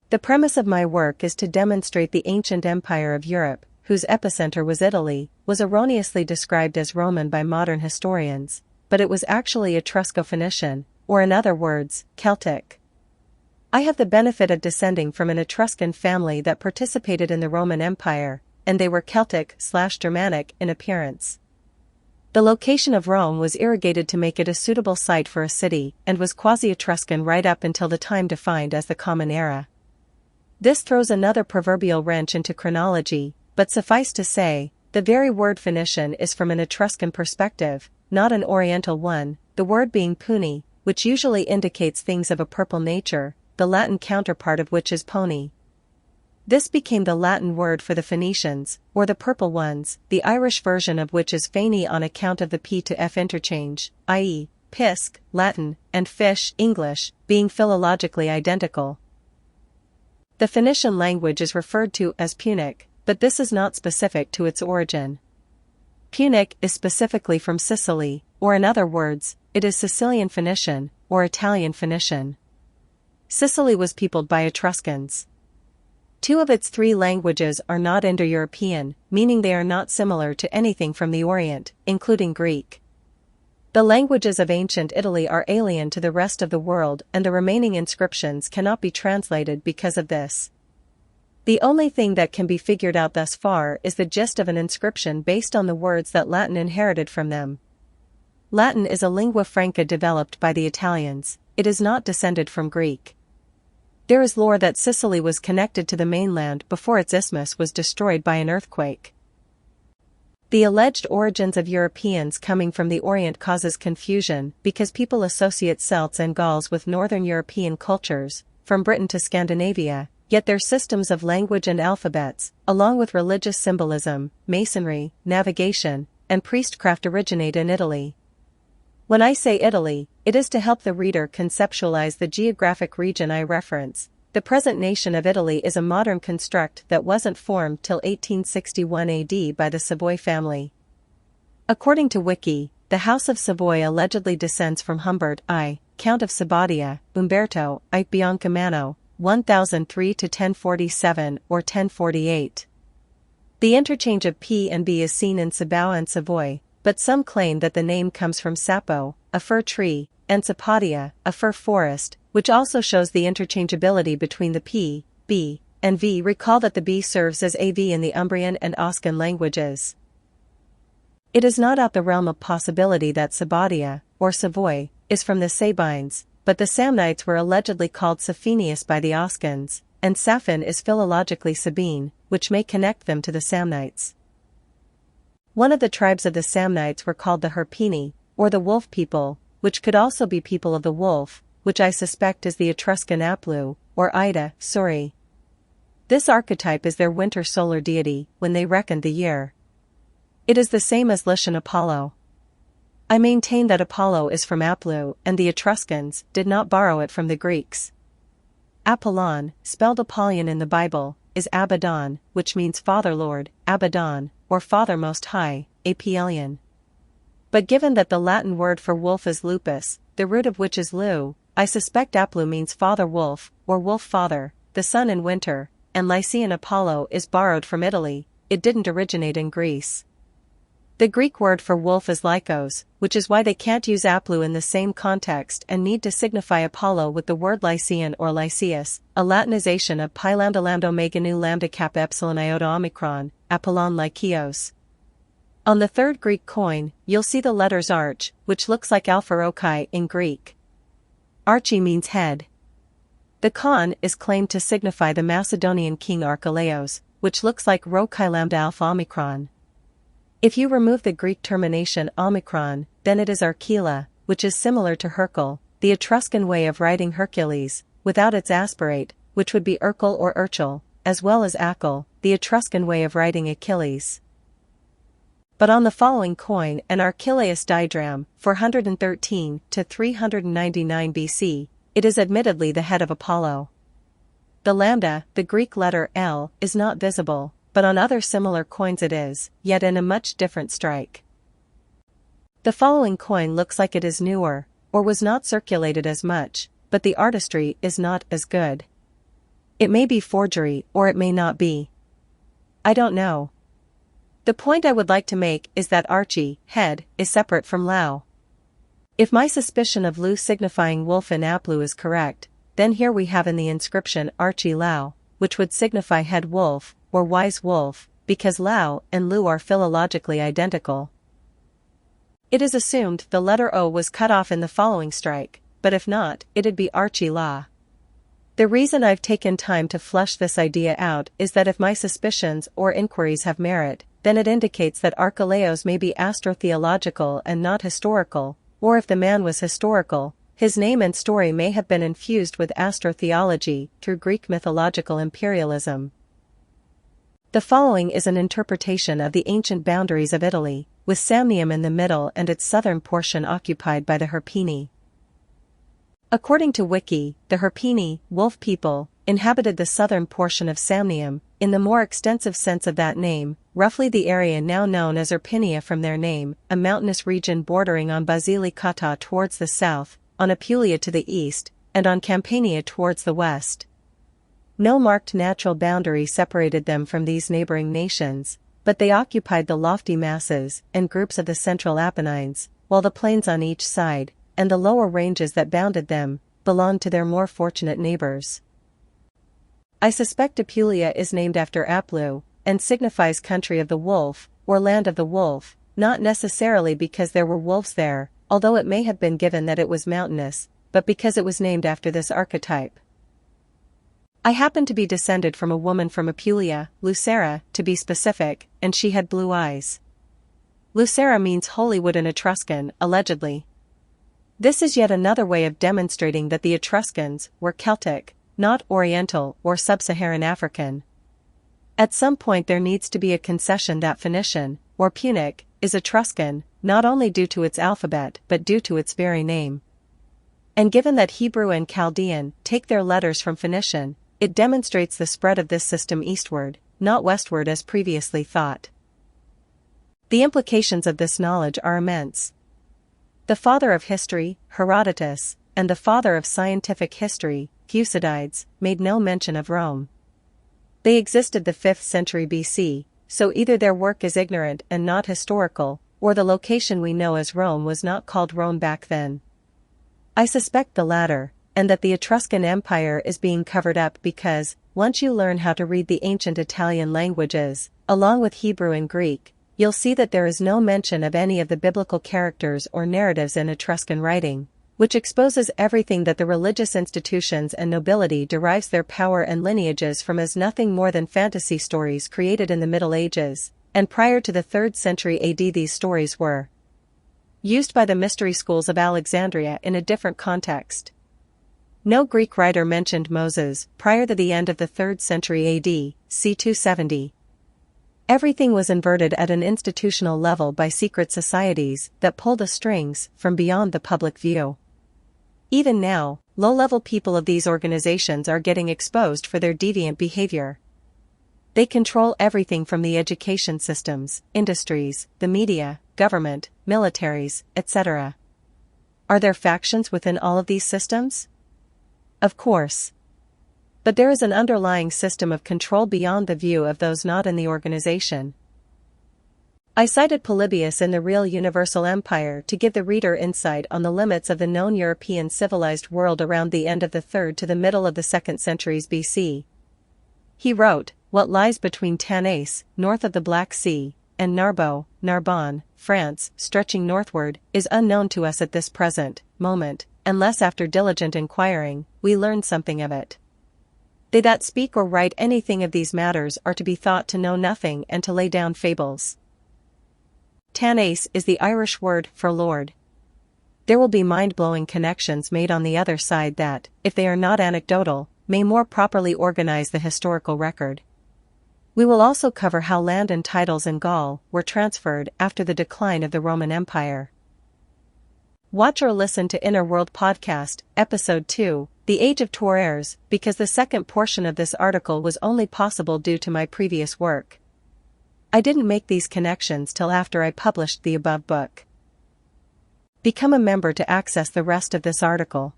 The premise of my work is to demonstrate the ancient empire of Europe, whose epicenter was Italy, was erroneously described as Roman by modern historians, but it was actually Etrusco-Phoenician, or in other words, Celtic. I have the benefit of descending from an Etruscan family that participated in the Roman Empire, and they were Celtic/Germanic in appearance. The location of Rome was irrigated to make it a suitable site for a city and was quasi-Etruscan right up until the time defined as the Common Era. This throws another proverbial wrench into chronology, but suffice to say, the very word Phoenician is from an Etruscan perspective, not an Oriental one, the word being puni, which usually indicates things of a purple nature, the Latin counterpart of which is pony. This became the Latin word for the Phoenicians, or the purple ones, the Irish version of which is Feni on account of the P to F interchange, i.e., pisc, Latin, and fish, English, being philologically identical. The Phoenician language is referred to as Punic, but this is not specific to its origin. Punic is specifically from Sicily, or in other words, it is Sicilian Phoenician, or Italian Phoenician. Sicily was peopled by Etruscans. Two of its three languages are not Indo-European, meaning they are not similar to anything from the Orient, including Greek. The languages of ancient Italy are alien to the rest of the world, and the remaining inscriptions cannot be translated because of this. The only thing that can be figured out thus far is the gist of an inscription based on the words that Latin inherited from them. Latin is a lingua franca developed by the Italians, it is not descended from Greek. There is lore that Sicily was connected to the mainland before its isthmus was destroyed by an earthquake. The alleged origins of Europeans coming from the Orient causes confusion because people associate Celts and Gauls with northern European cultures, from Britain to Scandinavia, yet their systems of language and alphabets, along with religious symbolism, masonry, navigation, and priestcraft originate in Italy. When I say Italy, it is to help the reader conceptualize the geographic region I reference. The present nation of Italy is a modern construct that wasn't formed till 1861 AD by the Savoy family. According to Wiki, the House of Savoy allegedly descends from Humbert I, Count of Sabaudia, Umberto I Biancamano, 1003 to 1047 or 1048. The interchange of P and B is seen in Sabau and Savoy, but some claim that the name comes from Sapo, a fir tree, and Sapodia, a fir forest, which also shows the interchangeability between the P, B, and V. Recall that the B serves as AV in the Umbrian and Oscan languages. It is not out the realm of possibility that Sabaudia, or Savoy, is from the Sabines, but the Samnites were allegedly called Safinius by the Oscans, and Safin is philologically Sabine, which may connect them to the Samnites. One of the tribes of the Samnites were called the Herpini, or the Wolf people, which could also be people of the wolf, which I suspect is the Etruscan Aplu, or Ida, Suri. This archetype is their winter solar deity, when they reckoned the year. It is the same as Lycian Apollo. I maintain that Apollo is from Aplu, and the Etruscans did not borrow it from the Greeks. Apollon, spelled Apollyon in the Bible, is Abaddon, which means Father Lord, Abaddon, or Father Most High, Apielion. But given that the Latin word for wolf is lupus, the root of which is lu, I suspect Aplu means Father Wolf, or Wolf Father, the sun in winter, and Lycian Apollo is borrowed from Italy, it didn't originate in Greece. The Greek word for wolf is Lycos, which is why they can't use Aplu in the same context and need to signify Apollo with the word Lycian or Lycius, a Latinization of pi lambda lambda omega nu lambda kappa epsilon iota omicron, Apollon Lykios. On the third Greek coin, you'll see the letters arch, which looks like alpha Rhoci in Greek. Archi means head. The con is claimed to signify the Macedonian king Archelaus, which looks like Rhoci lambda alpha omicron. If you remove the Greek termination omicron, then it is Archela, which is similar to Hercule, the Etruscan way of writing Hercules, without its aspirate, which would be Urkel or Urchel, as well as Achel, the Etruscan way of writing Achilles. But on the following coin, an Archelaus diagram, 413 to 399 BC, it is admittedly the head of Apollo. The lambda, the Greek letter L, is not visible, but on other similar coins it is, yet in a much different strike. The following coin looks like it is newer, or was not circulated as much, but the artistry is not as good. It may be forgery or it may not be. I don't know. The point I would like to make is that Archie, head, is separate from Lao. If my suspicion of Lu signifying wolf in Aplu is correct, then here we have in the inscription Archie Lao, which would signify head wolf, or wise wolf, because Lao and Lu are philologically identical. It is assumed the letter O was cut off in the following strike, but if not, it'd be Archie La. The reason I've taken time to flush this idea out is that if my suspicions or inquiries have merit, then it indicates that Archelaus may be astrotheological and not historical, or if the man was historical, his name and story may have been infused with astrotheology through Greek mythological imperialism. The following is an interpretation of the ancient boundaries of Italy, with Samnium in the middle and its southern portion occupied by the Herpini. According to Wiki, the Herpini, wolf people, inhabited the southern portion of Samnium, in the more extensive sense of that name, roughly the area now known as Irpinia from their name, a mountainous region bordering on Basilicata towards the south, on Apulia to the east, and on Campania towards the west. No marked natural boundary separated them from these neighboring nations, but they occupied the lofty masses and groups of the central Apennines, while the plains on each side, and the lower ranges that bounded them, belonged to their more fortunate neighbors. I suspect Apulia is named after Aplu, and signifies country of the wolf, or land of the wolf, not necessarily because there were wolves there, although it may have been given that it was mountainous, but because it was named after this archetype. I happen to be descended from a woman from Apulia, Lucera, to be specific, and she had blue eyes. Lucera means holy wood in Etruscan, allegedly. This is yet another way of demonstrating that the Etruscans were Celtic, not Oriental or Sub-Saharan African. At some point there needs to be a concession that Phoenician, or Punic, is Etruscan, not only due to its alphabet but due to its very name. And given that Hebrew and Chaldean take their letters from Phoenician, it demonstrates the spread of this system eastward, not westward as previously thought. The implications of this knowledge are immense. The father of history, Herodotus, and the father of scientific history, Thucydides, made no mention of Rome. They existed the 5th century BC, so either their work is ignorant and not historical, or the location we know as Rome was not called Rome back then. I suspect the latter, and that the Etruscan Empire is being covered up because, once you learn how to read the ancient Italian languages, along with Hebrew and Greek, you'll see that there is no mention of any of the biblical characters or narratives in Etruscan writing, which exposes everything that the religious institutions and nobility derives their power and lineages from as nothing more than fantasy stories created in the Middle Ages, and prior to the 3rd century AD these stories were used by the mystery schools of Alexandria in a different context. No Greek writer mentioned Moses prior to the end of the 3rd century AD, c. 270. Everything was inverted at an institutional level by secret societies that pull the strings from beyond the public view. Even now, low-level people of these organizations are getting exposed for their deviant behavior. They control everything from the education systems, industries, the media, government, militaries, etc. Are there factions within all of these systems? Of course. But there is an underlying system of control beyond the view of those not in the organization. I cited Polybius in The Real Universal Empire to give the reader insight on the limits of the known European civilized world around the end of the 3rd to the middle of the 2nd centuries BC. He wrote, "What lies between Tanais, north of the Black Sea, and Narbo, Narbonne, France, stretching northward, is unknown to us at this present moment, unless after diligent inquiring, we learn something of it. They that speak or write anything of these matters are to be thought to know nothing and to lay down fables." Tanais is the Irish word for lord. There will be mind-blowing connections made on the other side that, if they are not anecdotal, may more properly organize the historical record. We will also cover how land and titles in Gaul were transferred after the decline of the Roman Empire. Watch or listen to Inner World Podcast, Episode 2, The Age of Tuareg, because the second portion of this article was only possible due to my previous work. I didn't make these connections till after I published the above book. Become a member to access the rest of this article.